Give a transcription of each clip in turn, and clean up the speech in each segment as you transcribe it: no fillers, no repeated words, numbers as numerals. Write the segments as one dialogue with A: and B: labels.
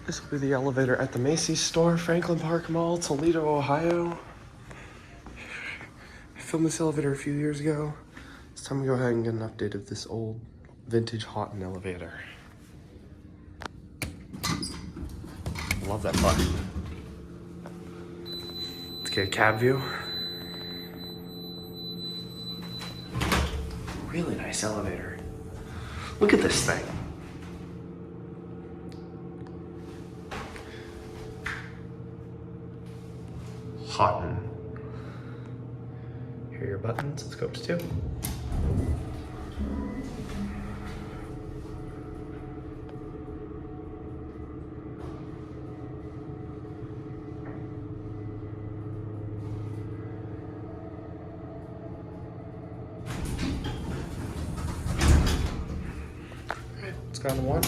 A: This will be the elevator at the Macy store, Franklin Park Mall, Toledo, Ohio. I filmed this elevator a few years ago. It's time to go ahead and get an update of this old vintage Haughton elevator. Love that button. Let's get a cab view. Really nice elevator. Look at this thing. Haughton. Here are your buttons and scopes too. Alright, let's go on to one.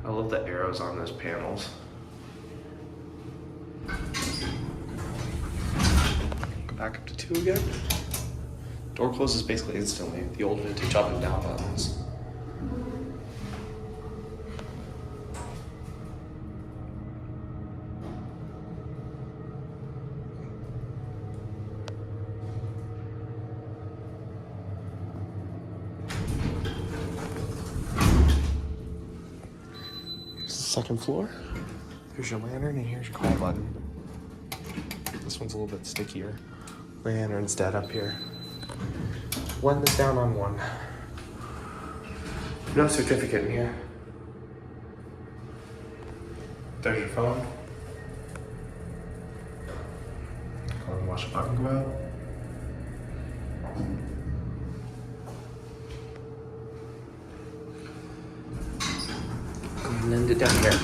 A: I love the arrows on those panels. Go back up to 2 again. Door closes basically instantly. The old vintage up and down buttons. Second floor. Here's your lantern and here's your call button. This one's a little bit stickier. Lantern's dead up here. Blend this down on 1. No certificate in here. There's your phone. Go and watch the button go out. And then end it down here.